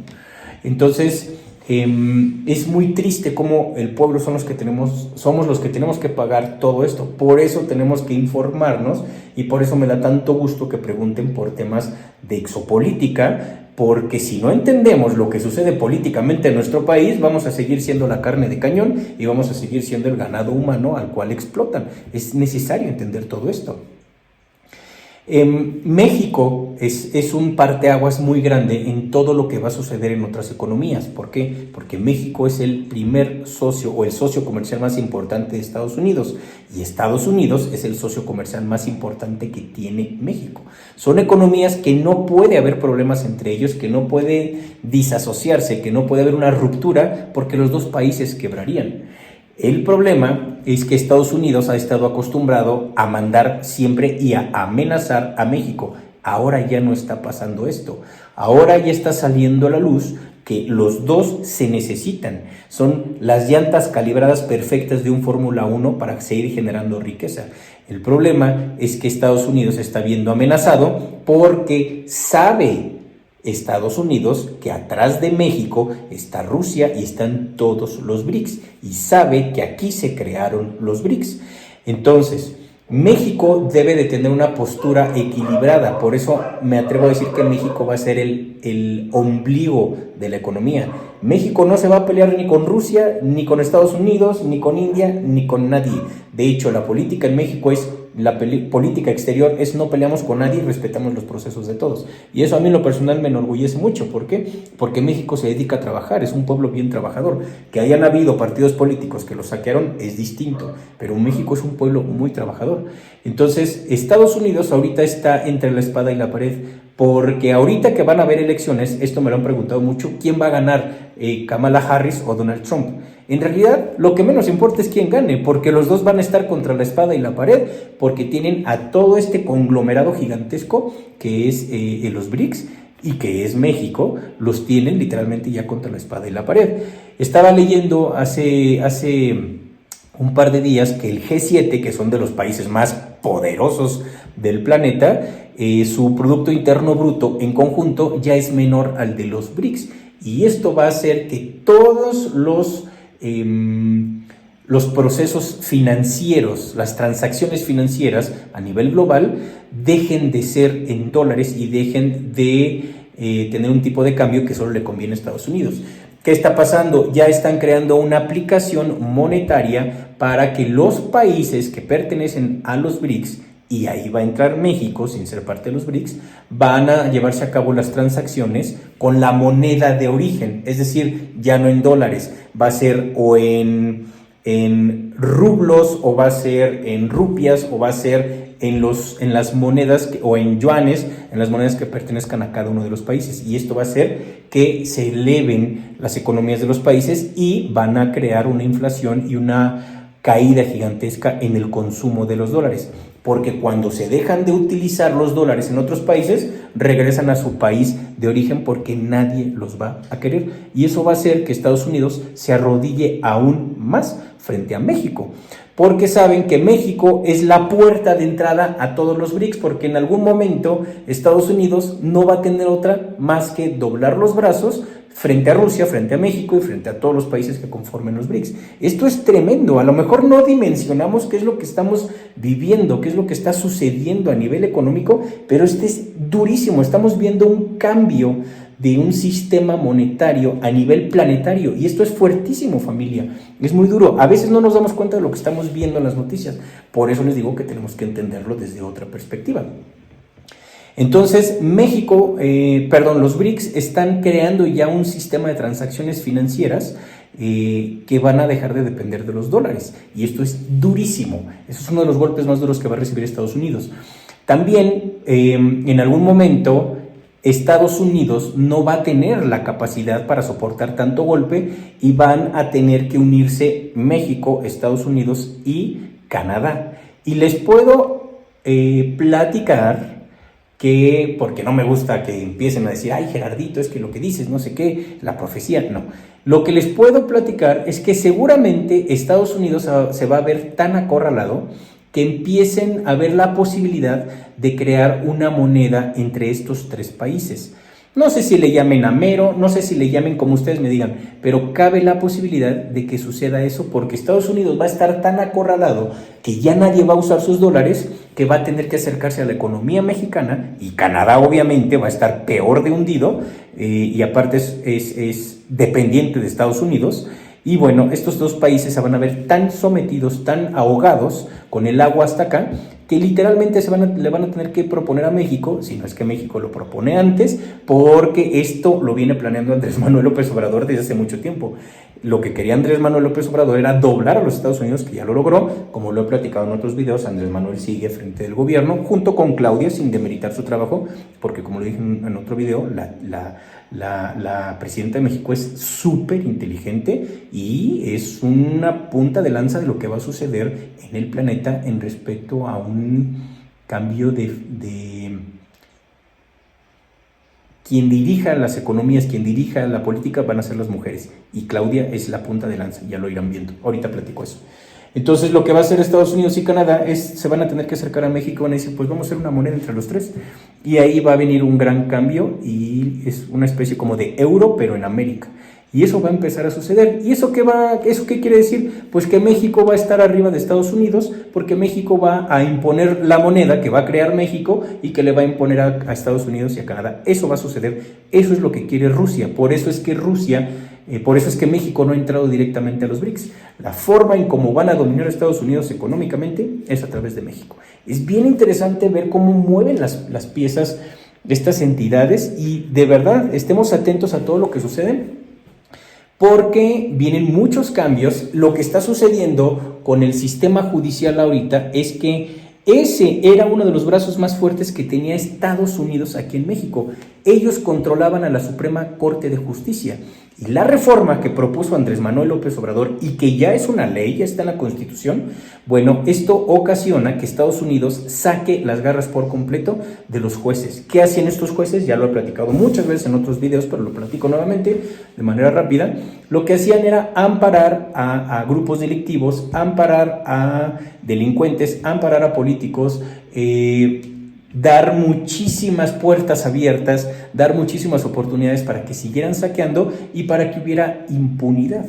Entonces es muy triste cómo el pueblo somos los que tenemos que pagar todo esto. Por eso tenemos que informarnos, y por eso me da tanto gusto que pregunten por temas de exopolítica, porque si no entendemos lo que sucede políticamente en nuestro país, vamos a seguir siendo la carne de cañón y vamos a seguir siendo el ganado humano al cual explotan. Es necesario entender todo esto. México es un parteaguas muy grande en todo lo que va a suceder en otras economías. ¿Por qué? Porque México es el primer socio o el socio comercial más importante de Estados Unidos, y Estados Unidos es el socio comercial más importante que tiene México. Son economías que no puede haber problemas entre ellos, que no puede disasociarse, que no puede haber una ruptura, porque los dos países quebrarían. El problema es que Estados Unidos ha estado acostumbrado a mandar siempre y a amenazar a México. Ahora ya no está pasando esto. Ahora ya está saliendo a la luz que los dos se necesitan. Son las llantas calibradas perfectas de un Fórmula 1 para seguir generando riqueza. El problema es que Estados Unidos está viendo amenazado porque sabe Estados Unidos que atrás de México está Rusia y están todos los BRICS, y sabe que aquí se crearon los BRICS. Entonces, México debe de tener una postura equilibrada. Por eso me atrevo a decir que México va a ser el ombligo de la economía. México no se va a pelear ni con Rusia, ni con Estados Unidos, ni con India, ni con nadie. De hecho, la política en México política exterior es: no peleamos con nadie y respetamos los procesos de todos. Y eso a mí en lo personal me enorgullece mucho. ¿Por qué? Porque México se dedica a trabajar, es un pueblo bien trabajador. Que hayan habido partidos políticos que lo saquearon es distinto, pero México es un pueblo muy trabajador. Entonces, Estados Unidos ahorita está entre la espada y la pared, porque ahorita que van a haber elecciones, esto me lo han preguntado mucho, ¿quién va a ganar? ¿Kamala Harris o Donald Trump? En realidad, lo que menos importa es quién gane, porque los dos van a estar contra la espada y la pared, porque tienen a todo este conglomerado gigantesco que es los BRICS y que es México, los tienen literalmente ya contra la espada y la pared. Estaba leyendo hace un par de días que el G7, que son de los países más poderosos del planeta, su Producto Interno Bruto en conjunto ya es menor al de los BRICS, y esto va a hacer que todos los procesos financieros, las transacciones financieras a nivel global dejen de ser en dólares y dejen de tener un tipo de cambio que solo le conviene a Estados Unidos. ¿Qué está pasando? Ya están creando una aplicación monetaria para que los países que pertenecen a los BRICS, y ahí va a entrar México sin ser parte de los BRICS, van a llevarse a cabo las transacciones con la moneda de origen, es decir, ya no en dólares, va a ser o en rublos, o va a ser en rupias, o va a ser en las monedas o en yuanes, en las monedas que pertenezcan a cada uno de los países. Y esto va a hacer que se eleven las economías de los países y van a crear una inflación y una caída gigantesca en el consumo de los dólares. Porque cuando se dejan de utilizar los dólares en otros países, regresan a su país de origen porque nadie los va a querer. Y eso va a hacer que Estados Unidos se arrodille aún más frente a México. Porque saben que México es la puerta de entrada a todos los BRICS, porque en algún momento Estados Unidos no va a tener otra más que doblar los brazos frente a Rusia, frente a México y frente a todos los países que conformen los BRICS. Esto es tremendo. A lo mejor no dimensionamos qué es lo que estamos viviendo, qué es lo que está sucediendo a nivel económico, pero este es durísimo. Estamos viendo un cambio de un sistema monetario a nivel planetario y esto es fuertísimo, familia. Es muy duro. A veces no nos damos cuenta de lo que estamos viendo en las noticias. Por eso les digo que tenemos que entenderlo desde otra perspectiva. Entonces, los BRICS están creando ya un sistema de transacciones financieras que van a dejar de depender de los dólares. Y esto es durísimo. Eso es uno de los golpes más duros que va a recibir Estados Unidos. También, en algún momento, Estados Unidos no va a tener la capacidad para soportar tanto golpe y van a tener que unirse México, Estados Unidos y Canadá. Y les puedo platicar que, porque no me gusta que empiecen a decir, ay Gerardito, es que lo que dices, no sé qué, la profecía, no. Lo que les puedo platicar es que seguramente Estados Unidos se va a ver tan acorralado que empiecen a ver la posibilidad de crear una moneda entre estos tres países. No sé si le llamen amero, no sé si le llamen como ustedes me digan, pero cabe la posibilidad de que suceda eso porque Estados Unidos va a estar tan acorralado que ya nadie va a usar sus dólares, que va a tener que acercarse a la economía mexicana y Canadá obviamente va a estar peor de hundido y aparte es dependiente de Estados Unidos. Y bueno, estos dos países se van a ver tan sometidos, tan ahogados con el agua hasta acá, que literalmente le van a tener que proponer a México, si no es que México lo propone antes, porque esto lo viene planeando Andrés Manuel López Obrador desde hace mucho tiempo. Lo que quería Andrés Manuel López Obrador era doblar a los Estados Unidos, que ya lo logró. Como lo he platicado en otros videos, Andrés Manuel sigue frente del gobierno, junto con Claudia, sin demeritar su trabajo, porque como lo dije en otro video, la presidenta de México es súper inteligente y es una punta de lanza de lo que va a suceder en el planeta en respecto a un cambio de quien dirija las economías, quien dirija la política van a ser las mujeres y Claudia es la punta de lanza, ya lo irán viendo, ahorita platico eso. Entonces lo que va a hacer Estados Unidos y Canadá se van a tener que acercar a México, van a decir pues vamos a hacer una moneda entre los tres y ahí va a venir un gran cambio y es una especie como de euro pero en América. Y eso va a empezar a suceder. ¿Y eso qué quiere decir? Pues que México va a estar arriba de Estados Unidos porque México va a imponer la moneda que va a crear México y que le va a imponer a Estados Unidos y a Canadá. Eso va a suceder. Eso es lo que quiere Rusia. Por eso es que México no ha entrado directamente a los BRICS. La forma en cómo van a dominar a Estados Unidos económicamente es a través de México. Es bien interesante ver cómo mueven las piezas de estas entidades y de verdad estemos atentos a todo lo que sucede. Porque vienen muchos cambios. Lo que está sucediendo con el sistema judicial ahorita es que ese era uno de los brazos más fuertes que tenía Estados Unidos aquí en México. Ellos controlaban a la Suprema Corte de Justicia. Y la reforma que propuso Andrés Manuel López Obrador y que ya es una ley, ya está en la Constitución, bueno, esto ocasiona que Estados Unidos saque las garras por completo de los jueces. ¿Qué hacían estos jueces? Ya lo he platicado muchas veces en otros videos, pero lo platico nuevamente de manera rápida. Lo que hacían era amparar a grupos delictivos, amparar a delincuentes, amparar a políticos, dar muchísimas puertas abiertas, dar muchísimas oportunidades para que siguieran saqueando y para que hubiera impunidad.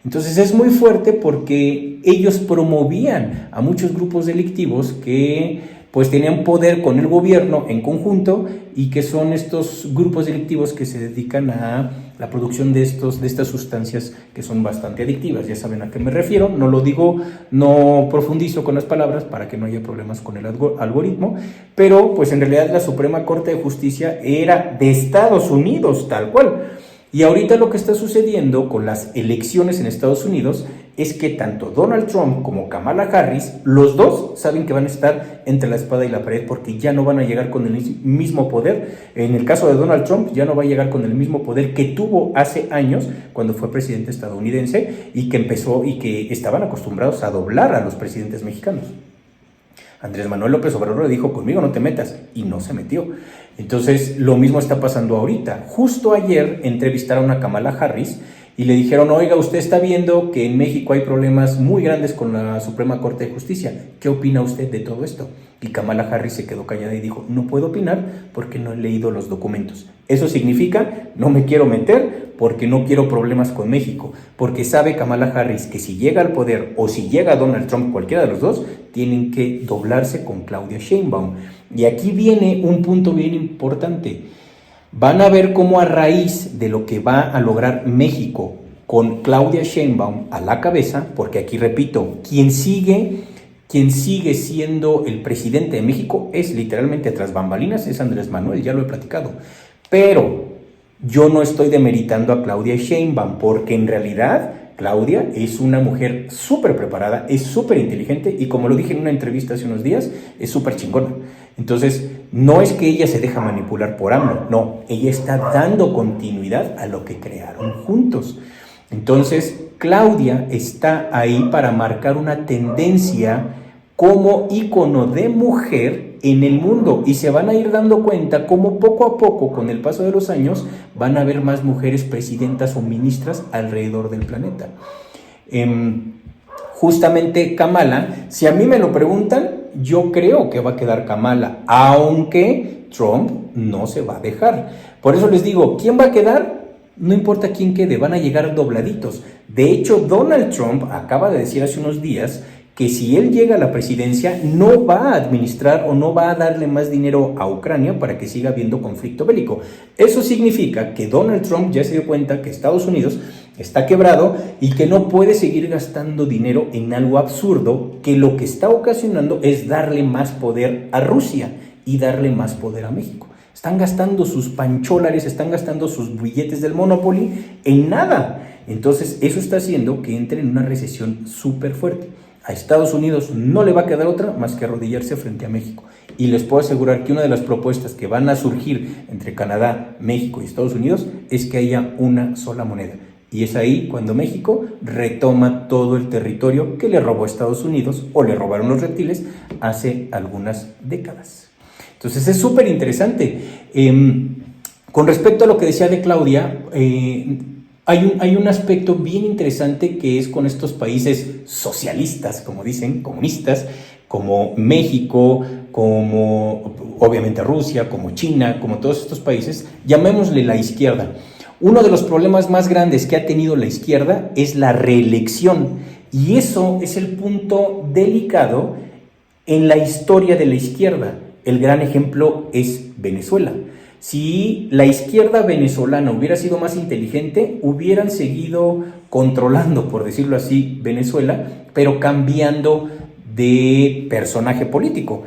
Entonces es muy fuerte porque ellos promovían a muchos grupos delictivos que pues tenían poder con el gobierno en conjunto y que son estos grupos delictivos que se dedican a la producción de estas sustancias que son bastante adictivas. Ya saben a qué me refiero, no lo digo, no profundizo con las palabras para que no haya problemas con el algoritmo, pero pues en realidad la Suprema Corte de Justicia era de Estados Unidos, tal cual. Y ahorita lo que está sucediendo con las elecciones en Estados Unidos es que tanto Donald Trump como Kamala Harris, los dos saben que van a estar entre la espada y la pared porque ya no van a llegar con el mismo poder. En el caso de Donald Trump, ya no va a llegar con el mismo poder que tuvo hace años cuando fue presidente estadounidense y que estaban acostumbrados a doblar a los presidentes mexicanos. Andrés Manuel López Obrador le dijo, conmigo no te metas, y no se metió. Entonces, lo mismo está pasando ahorita. Justo ayer entrevistaron a Kamala Harris y le dijeron, oiga, usted está viendo que en México hay problemas muy grandes con la Suprema Corte de Justicia. ¿Qué opina usted de todo esto? Y Kamala Harris se quedó callada y dijo, no puedo opinar porque no he leído los documentos. Eso significa, no me quiero meter porque no quiero problemas con México. Porque sabe Kamala Harris que si llega al poder o si llega Donald Trump, cualquiera de los dos, tienen que doblarse con Claudia Sheinbaum. Y aquí viene un punto bien importante. Van a ver cómo a raíz de lo que va a lograr México con Claudia Sheinbaum a la cabeza, porque aquí repito, quien sigue siendo el presidente de México es literalmente tras bambalinas, es Andrés Manuel, ya lo he platicado. Pero yo no estoy demeritando a Claudia Sheinbaum, porque en realidad Claudia es una mujer súper preparada, es súper inteligente y como lo dije en una entrevista hace unos días, es súper chingona. Entonces, no es que ella se deja manipular por AMLO, no, ella está dando continuidad a lo que crearon juntos. Entonces, Claudia está ahí para marcar una tendencia como ícono de mujer en el mundo y se van a ir dando cuenta cómo poco a poco, con el paso de los años, van a haber más mujeres presidentas o ministras alrededor del planeta. Justamente Kamala, si a mí me lo preguntan, yo creo que va a quedar Kamala, aunque Trump no se va a dejar. Por eso les digo, ¿quién va a quedar? No importa quién quede, van a llegar dobladitos. De hecho, Donald Trump acaba de decir hace unos días que si él llega a la presidencia no va a administrar o no va a darle más dinero a Ucrania para que siga habiendo conflicto bélico. Eso significa que Donald Trump ya se dio cuenta que Estados Unidos está quebrado y que no puede seguir gastando dinero en algo absurdo que lo que está ocasionando es darle más poder a Rusia y darle más poder a México. Están gastando sus pancholares, están gastando sus billetes del Monopoly en nada. Entonces eso está haciendo que entre en una recesión súper fuerte. A Estados Unidos no le va a quedar otra más que arrodillarse frente a México. Y les puedo asegurar que una de las propuestas que van a surgir entre Canadá, México y Estados Unidos es que haya una sola moneda. Y es ahí cuando México retoma todo el territorio que le robó a Estados Unidos o le robaron los reptiles hace algunas décadas. Entonces es súper interesante. Con respecto a lo que decía de Claudia, hay un aspecto bien interesante que es con estos países socialistas, como dicen, comunistas, como México, como obviamente Rusia, como China, como todos estos países, llamémosle la izquierda. Uno de los problemas más grandes que ha tenido la izquierda es la reelección, y eso es el punto delicado en la historia de la izquierda. El gran ejemplo es Venezuela. Si la izquierda venezolana hubiera sido más inteligente, hubieran seguido controlando, por decirlo así, Venezuela, pero cambiando de personaje político.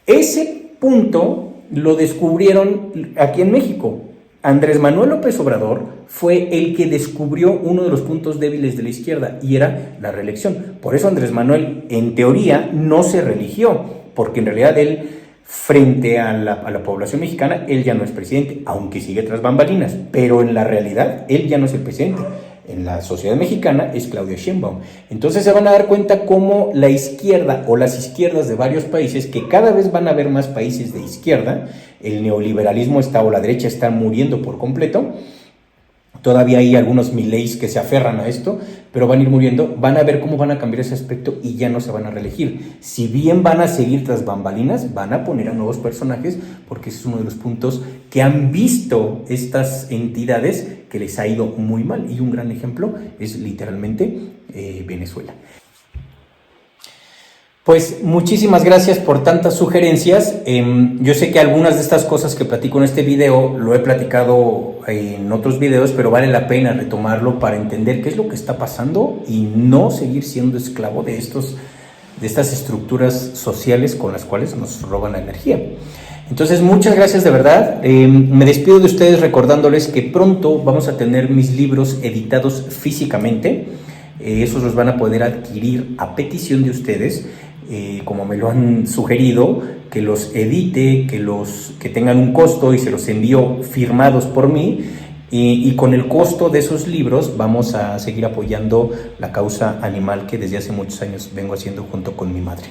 Ese punto lo descubrieron aquí en México. Andrés Manuel López Obrador fue el que descubrió uno de los puntos débiles de la izquierda y era la reelección. Por eso Andrés Manuel, en teoría, no se reeligió, porque en realidad él, frente a la población mexicana, él ya no es presidente, aunque sigue tras bambalinas, pero en la realidad él ya no es el presidente. En la sociedad mexicana es Claudia Sheinbaum. Entonces se van a dar cuenta cómo la izquierda o las izquierdas de varios países, que cada vez van a haber más países de izquierda, el neoliberalismo o la derecha está muriendo por completo. Todavía hay algunos Mileis que se aferran a esto, pero van a ir muriendo. Van a ver cómo van a cambiar ese aspecto y ya no se van a reelegir. Si bien van a seguir tras bambalinas, van a poner a nuevos personajes, porque ese es uno de los puntos que han visto estas entidades que les ha ido muy mal. Y un gran ejemplo es literalmente Venezuela. Pues muchísimas gracias por tantas sugerencias. Yo sé que algunas de estas cosas que platico en este video lo he platicado en otros videos, pero vale la pena retomarlo para entender qué es lo que está pasando y no seguir siendo esclavo de estas estructuras sociales con las cuales nos roban la energía. Entonces, muchas gracias de verdad. Me despido de ustedes recordándoles que pronto vamos a tener mis libros editados físicamente. Esos los van a poder adquirir a petición de ustedes, como me lo han sugerido, que los edite, que tengan un costo y se los envío firmados por mí. Y con el costo de esos libros vamos a seguir apoyando la causa animal que desde hace muchos años vengo haciendo junto con mi madre.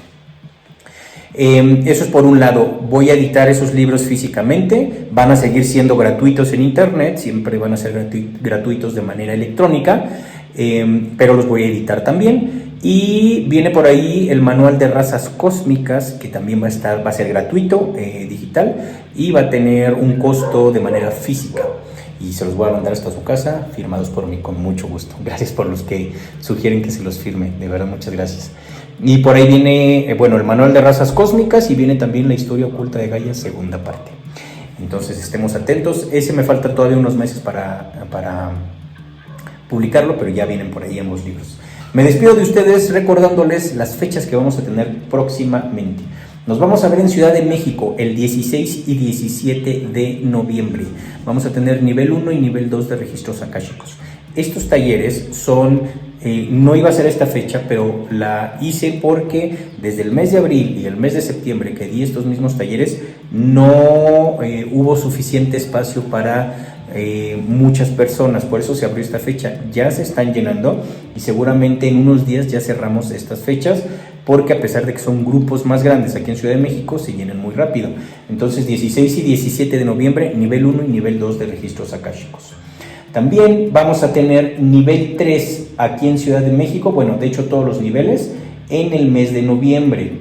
Eso es por un lado. Voy a editar esos libros físicamente, van a seguir siendo gratuitos en internet, siempre van a ser gratuitos de manera electrónica, pero los voy a editar también. Y viene por ahí el manual de razas cósmicas, que también va a ser gratuito, digital, y va a tener un costo de manera física. Y se los voy a mandar hasta su casa, firmados por mí, con mucho gusto. Gracias por los que sugieren que se los firme, de verdad, muchas gracias. Y por ahí viene, el manual de razas cósmicas, y viene también la historia oculta de Gaia, segunda parte. Entonces estemos atentos. Ese me falta todavía unos meses para publicarlo, pero ya vienen por ahí ambos libros. Me despido de ustedes recordándoles las fechas que vamos a tener próximamente. Nos vamos a ver en Ciudad de México el 16 y 17 de noviembre. Vamos a tener nivel 1 y nivel 2 de registros akáshicos. Estos talleres son, no iba a ser esta fecha, pero la hice porque desde el mes de abril y el mes de septiembre que di estos mismos talleres, no hubo suficiente espacio para muchas personas. Por eso se abrió esta fecha. Ya se están llenando y seguramente en unos días ya cerramos estas fechas, porque a pesar de que son grupos más grandes aquí en Ciudad de México, se llenan muy rápido. Entonces 16 y 17 de noviembre, nivel 1 y nivel 2 de registros akáshicos. También vamos a tener nivel 3 aquí en Ciudad de México, bueno, de hecho todos los niveles, en el mes de noviembre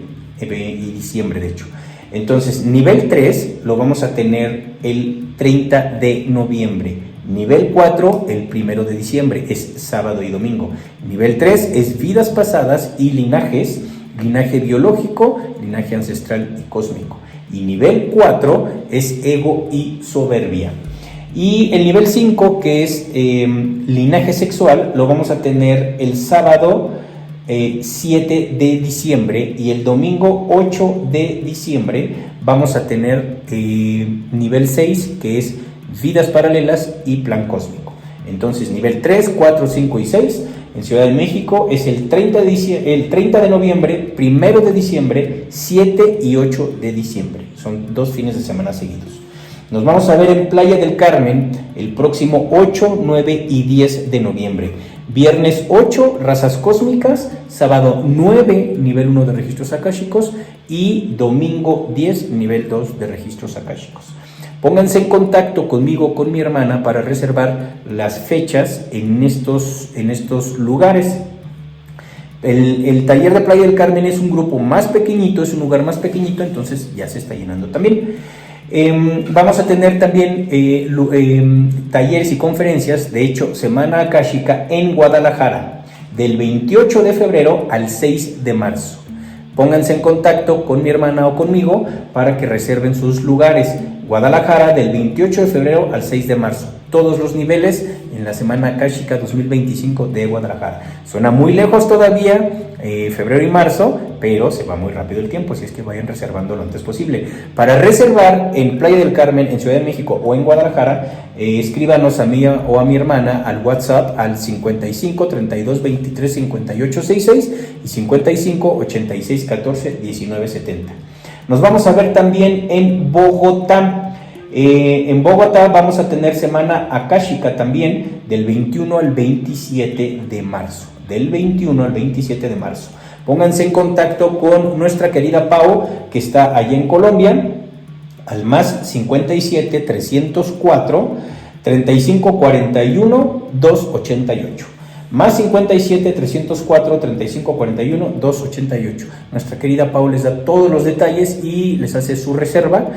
y diciembre, de hecho. Entonces, nivel 3 lo vamos a tener el 30 de noviembre. Nivel 4, el 1 de diciembre, es sábado y domingo. Nivel 3 es vidas pasadas y linajes, linaje biológico, linaje ancestral y cósmico. Y nivel 4 es ego y soberbia. Y el nivel 5, que es linaje sexual, lo vamos a tener el sábado 7 de diciembre, y el domingo 8 de diciembre vamos a tener nivel 6, que es vidas paralelas y plan cósmico. Entonces nivel 3, 4, 5 y 6 en Ciudad de México es el 30 de noviembre, 1 de diciembre, 7 y 8 de diciembre. Son 2 fines de semana seguidos. Nos vamos a ver en Playa del Carmen el próximo 8, 9 y 10 de noviembre. Viernes 8, razas cósmicas, sábado 9, nivel 1 de registros akáshicos, y domingo 10, nivel 2 de registros akáshicos. Pónganse en contacto conmigo, con mi hermana, para reservar las fechas en estos lugares. El taller de Playa del Carmen es un grupo más pequeñito, es un lugar más pequeñito, entonces ya se está llenando también. Vamos a tener también talleres y conferencias, de hecho, Semana Akáshica en Guadalajara, del 28 de febrero al 6 de marzo. Pónganse en contacto con mi hermana o conmigo para que reserven sus lugares. Guadalajara, del 28 de febrero al 6 de marzo. Todos los niveles en la Semana Akáshica 2025 de Guadalajara. Suena muy lejos todavía, febrero y marzo, pero se va muy rápido el tiempo, así es que vayan reservando lo antes posible. Para reservar en Playa del Carmen, en Ciudad de México o en Guadalajara, escríbanos a mí o a mi hermana al WhatsApp al 55 32 23 58 66 y 55 86 14 19 70. Nos vamos a ver también en Bogotá. En Bogotá vamos a tener Semana Akáshica también del 21 al 27 de marzo. Del 21 al 27 de marzo. Pónganse en contacto con nuestra querida Pau, que está allá en Colombia, al más 57 304 35 41 288. Más 57 304 35 41 288. Nuestra querida Pau les da todos los detalles y les hace su reserva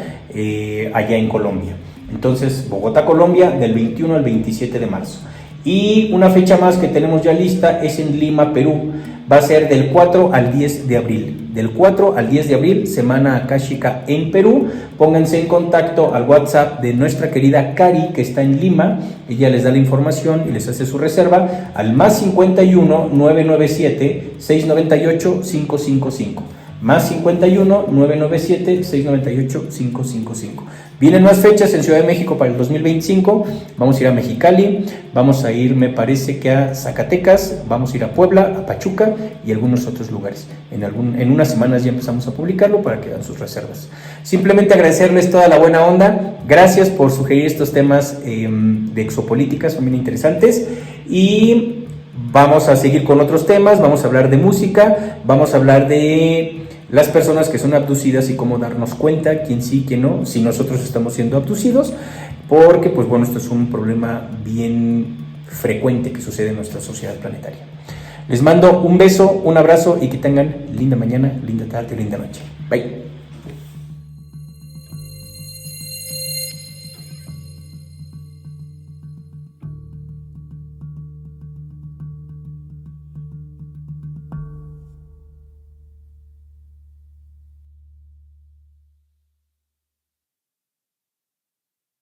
allá en Colombia. Entonces, Bogotá, Colombia, del 21 al 27 de marzo. Y una fecha más que tenemos ya lista es en Lima, Perú. Va a ser del 4 al 10 de abril. Del 4 al 10 de abril, Semana Akáshica en Perú. Pónganse en contacto al WhatsApp de nuestra querida Cari, que está en Lima. Ella les da la información y les hace su reserva al más 51 997 698 555. más 51 997 698 555. Vienen más fechas en Ciudad de México para el 2025. Vamos a ir a Mexicali, vamos a ir, me parece que a Zacatecas, vamos a ir a Puebla, a Pachuca y algunos otros lugares. En unas semanas ya empezamos a publicarlo para que hagan sus reservas. Simplemente agradecerles toda la buena onda. Gracias por sugerir estos temas de exopolítica, son bien interesantes. Y vamos a seguir con otros temas. Vamos a hablar de música, vamos a hablar de las personas que son abducidas y cómo darnos cuenta quién sí, quién no, si nosotros estamos siendo abducidos, porque pues bueno, esto es un problema bien frecuente que sucede en nuestra sociedad planetaria. Les mando un beso, un abrazo y que tengan linda mañana, linda tarde, linda noche. Bye.